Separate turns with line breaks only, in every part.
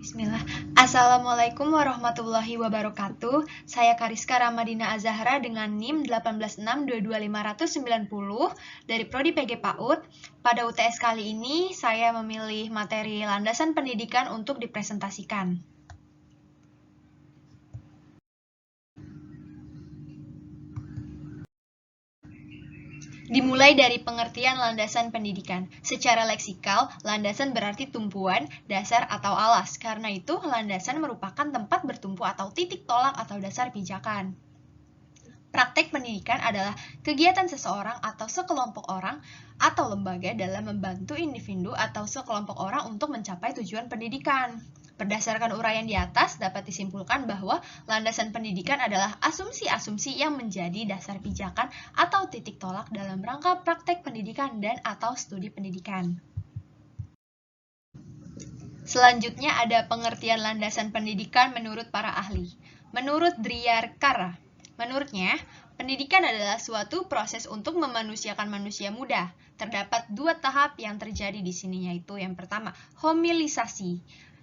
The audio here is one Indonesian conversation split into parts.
Bismillah. Assalamualaikum warahmatullahi wabarakatuh. Saya Kariska Ramadina Azahra dengan NIM 186225590 dari Prodi PG PAUD. Pada UTS kali ini, saya memilih materi landasan pendidikan untuk dipresentasikan. Dimulai dari pengertian landasan pendidikan. Secara leksikal, landasan berarti tumpuan, dasar, atau alas. Karena itu, landasan merupakan tempat bertumpu atau titik tolak atau dasar pijakan. Praktek pendidikan adalah kegiatan seseorang atau sekelompok orang atau lembaga dalam membantu individu atau sekelompok orang untuk mencapai tujuan pendidikan. Berdasarkan uraian di atas, dapat disimpulkan bahwa landasan pendidikan adalah asumsi-asumsi yang menjadi dasar pijakan atau titik tolak dalam rangka praktek pendidikan dan atau studi pendidikan. Selanjutnya ada pengertian landasan pendidikan menurut para ahli. Menurut Driyarkara, menurutnya, pendidikan adalah suatu proses untuk memanusiakan manusia muda. Terdapat dua tahap yang terjadi di sini, yaitu yang pertama, homilisasi,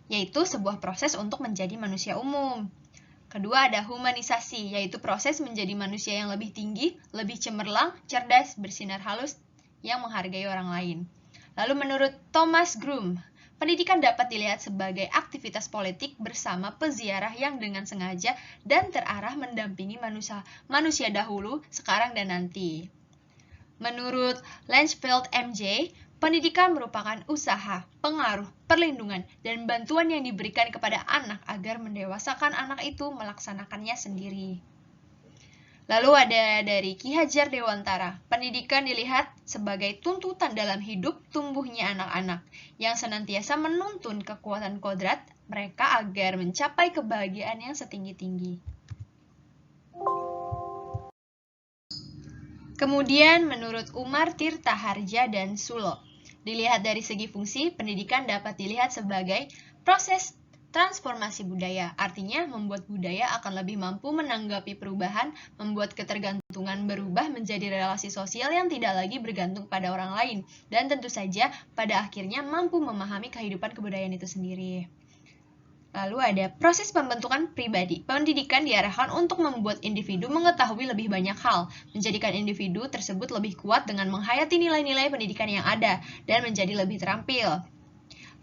yaitu sebuah proses untuk menjadi manusia umum. Kedua ada humanisasi, yaitu proses menjadi manusia yang lebih tinggi, lebih cemerlang, cerdas, bersinar halus, yang menghargai orang lain. Lalu menurut Thomas Groom, pendidikan dapat dilihat sebagai aktivitas politik bersama peziarah yang dengan sengaja dan terarah mendampingi manusia dahulu, sekarang, dan nanti. Menurut Langefield MJ, pendidikan merupakan usaha, pengaruh, perlindungan, dan bantuan yang diberikan kepada anak agar mendewasakan anak itu melaksanakannya sendiri. Lalu ada dari Ki Hajar Dewantara, pendidikan dilihat sebagai tuntutan dalam hidup tumbuhnya anak-anak yang senantiasa menuntun kekuatan kodrat mereka agar mencapai kebahagiaan yang setinggi-tinggi. Kemudian menurut Umar Tirta Harja dan Sulo, dilihat dari segi fungsi, pendidikan dapat dilihat sebagai proses transformasi budaya, artinya membuat budaya akan lebih mampu menanggapi perubahan, membuat ketergantungan berubah menjadi relasi sosial yang tidak lagi bergantung pada orang lain, dan tentu saja pada akhirnya mampu memahami kehidupan kebudayaan itu sendiri. Lalu ada proses pembentukan pribadi. Pendidikan diarahkan untuk membuat individu mengetahui lebih banyak hal, menjadikan individu tersebut lebih kuat dengan menghayati nilai-nilai pendidikan yang ada, dan menjadi lebih terampil.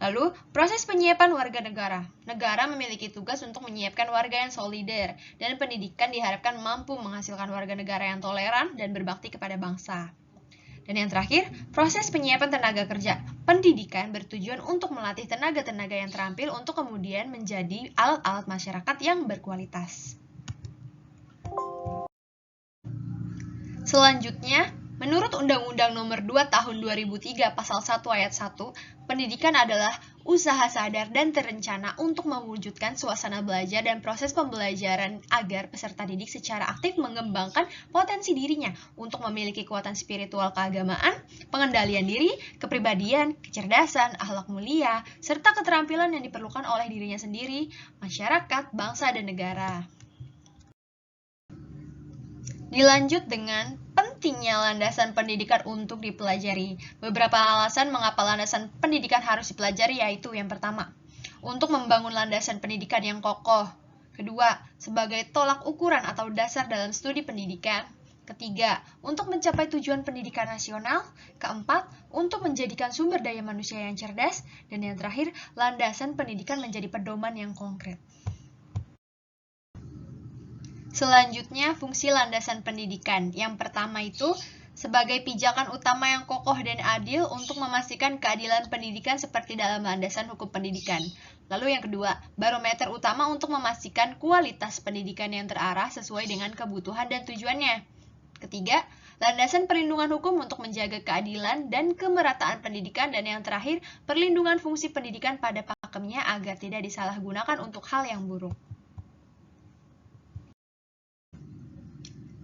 Lalu, proses penyiapan warga negara. Negara memiliki tugas untuk menyiapkan warga yang solider, dan pendidikan diharapkan mampu menghasilkan warga negara yang toleran dan berbakti kepada bangsa. Dan yang terakhir, proses penyiapan tenaga kerja. Pendidikan bertujuan untuk melatih tenaga-tenaga yang terampil untuk kemudian menjadi alat-alat masyarakat yang berkualitas. Selanjutnya, menurut Undang-Undang Nomor 2 Tahun 2003 Pasal 1 Ayat 1, pendidikan adalah usaha sadar dan terencana untuk mewujudkan suasana belajar dan proses pembelajaran agar peserta didik secara aktif mengembangkan potensi dirinya untuk memiliki kekuatan spiritual keagamaan, pengendalian diri, kepribadian, kecerdasan, akhlak mulia, serta keterampilan yang diperlukan oleh dirinya sendiri, masyarakat, bangsa, dan negara. Dilanjut dengan pentingnya landasan pendidikan untuk dipelajari. Beberapa alasan mengapa landasan pendidikan harus dipelajari yaitu yang pertama, untuk membangun landasan pendidikan yang kokoh. Kedua, sebagai tolak ukuran atau dasar dalam studi pendidikan. Ketiga, untuk mencapai tujuan pendidikan nasional. Keempat, untuk menjadikan sumber daya manusia yang cerdas. Dan yang terakhir, landasan pendidikan menjadi pedoman yang konkret. Selanjutnya, fungsi landasan pendidikan. Yang pertama itu sebagai pijakan utama yang kokoh dan adil untuk memastikan keadilan pendidikan seperti dalam landasan hukum pendidikan. Lalu yang kedua, barometer utama untuk memastikan kualitas pendidikan yang terarah sesuai dengan kebutuhan dan tujuannya. Ketiga, landasan perlindungan hukum untuk menjaga keadilan dan kemerataan pendidikan. Dan yang terakhir, perlindungan fungsi pendidikan pada pakemnya agar tidak disalahgunakan untuk hal yang buruk.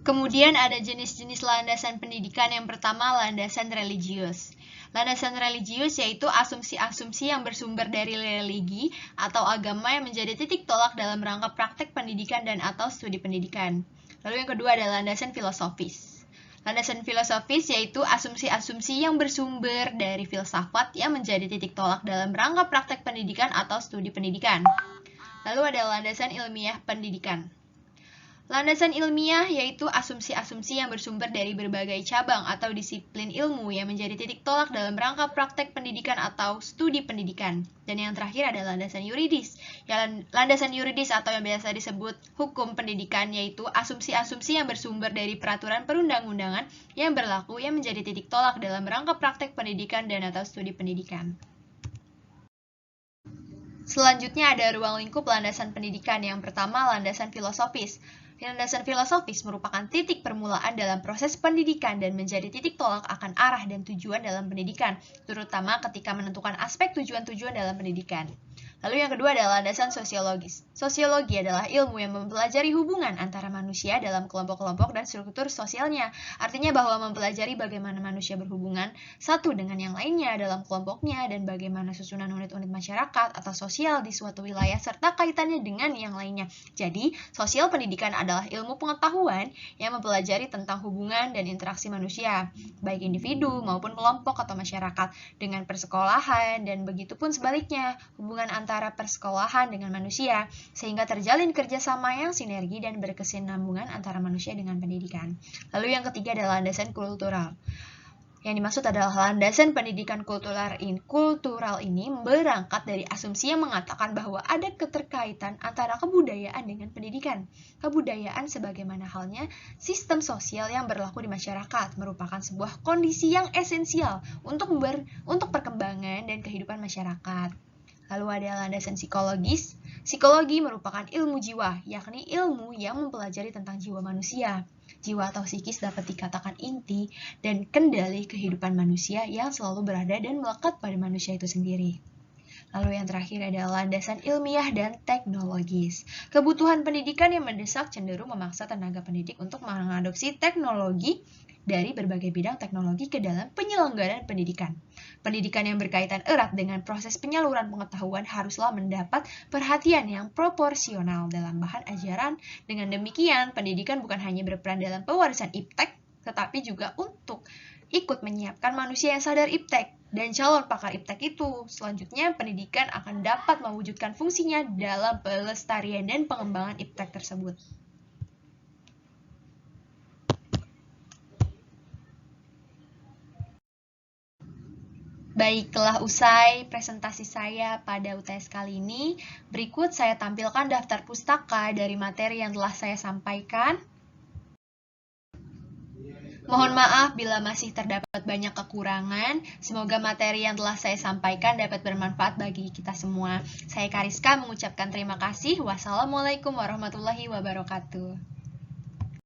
Kemudian ada jenis-jenis landasan pendidikan. Yang pertama, landasan religius. Landasan religius yaitu asumsi-asumsi yang bersumber dari religi atau agama yang menjadi titik tolak dalam rangka praktek pendidikan dan atau studi pendidikan. Lalu yang kedua adalah landasan filosofis. Landasan filosofis yaitu asumsi-asumsi yang bersumber dari filsafat yang menjadi titik tolak dalam rangka praktek pendidikan atau studi pendidikan. Lalu ada landasan ilmiah pendidikan. Landasan ilmiah yaitu asumsi-asumsi yang bersumber dari berbagai cabang atau disiplin ilmu yang menjadi titik tolak dalam rangka praktek pendidikan atau studi pendidikan. Dan yang terakhir adalah landasan yuridis. Landasan yuridis atau yang biasa disebut hukum pendidikan yaitu asumsi-asumsi yang bersumber dari peraturan perundang-undangan yang berlaku yang menjadi titik tolak dalam rangka praktek pendidikan dan atau studi pendidikan. Selanjutnya ada ruang lingkup landasan pendidikan. Yang pertama, landasan filosofis. Landasan filosofis merupakan titik permulaan dalam proses pendidikan dan menjadi titik tolak akan arah dan tujuan dalam pendidikan, terutama ketika menentukan aspek tujuan-tujuan dalam pendidikan. Lalu yang kedua adalah landasan sosiologis. Sosiologi adalah ilmu yang mempelajari hubungan antara manusia dalam kelompok-kelompok dan struktur sosialnya. Artinya bahwa mempelajari bagaimana manusia berhubungan satu dengan yang lainnya dalam kelompoknya dan bagaimana susunan unit-unit masyarakat atau sosial di suatu wilayah serta kaitannya dengan yang lainnya. Jadi, sosial pendidikan adalah ilmu pengetahuan yang mempelajari tentang hubungan dan interaksi manusia, baik individu maupun kelompok atau masyarakat, dengan persekolahan dan begitu pun sebaliknya, hubungan antara persekolahan dengan manusia, sehingga terjalin kerjasama yang sinergi dan berkesinambungan antara manusia dengan pendidikan. Lalu yang ketiga adalah landasan kultural. Yang dimaksud adalah landasan pendidikan kultural ini berangkat dari asumsi yang mengatakan bahwa ada keterkaitan antara kebudayaan dengan pendidikan. Kebudayaan sebagaimana halnya sistem sosial yang berlaku di masyarakat merupakan sebuah kondisi yang esensial untuk perkembangan dan kehidupan masyarakat. Lalu ada landasan psikologis. Psikologi merupakan ilmu jiwa, yakni ilmu yang mempelajari tentang jiwa manusia. Jiwa atau psikis dapat dikatakan inti dan kendali kehidupan manusia yang selalu berada dan melekat pada manusia itu sendiri. Lalu yang terakhir adalah landasan ilmiah dan teknologis. Kebutuhan pendidikan yang mendesak cenderung memaksa tenaga pendidik untuk mengadopsi teknologi dari berbagai bidang teknologi ke dalam penyelenggaraan pendidikan. Pendidikan yang berkaitan erat dengan proses penyaluran pengetahuan haruslah mendapat perhatian yang proporsional dalam bahan ajaran. Dengan demikian, pendidikan bukan hanya berperan dalam pewarisan iptek, tetapi juga untuk ikut menyiapkan manusia yang sadar iptek dan calon pakar iptek itu. Selanjutnya, pendidikan akan dapat mewujudkan fungsinya dalam pelestarian dan pengembangan iptek tersebut. Baiklah, usai presentasi saya pada UTS kali ini, berikut saya tampilkan daftar pustaka dari materi yang telah saya sampaikan. Mohon maaf bila masih terdapat banyak kekurangan. Semoga materi yang telah saya sampaikan dapat bermanfaat bagi kita semua. Saya Kariska mengucapkan terima kasih. Wassalamualaikum warahmatullahi wabarakatuh.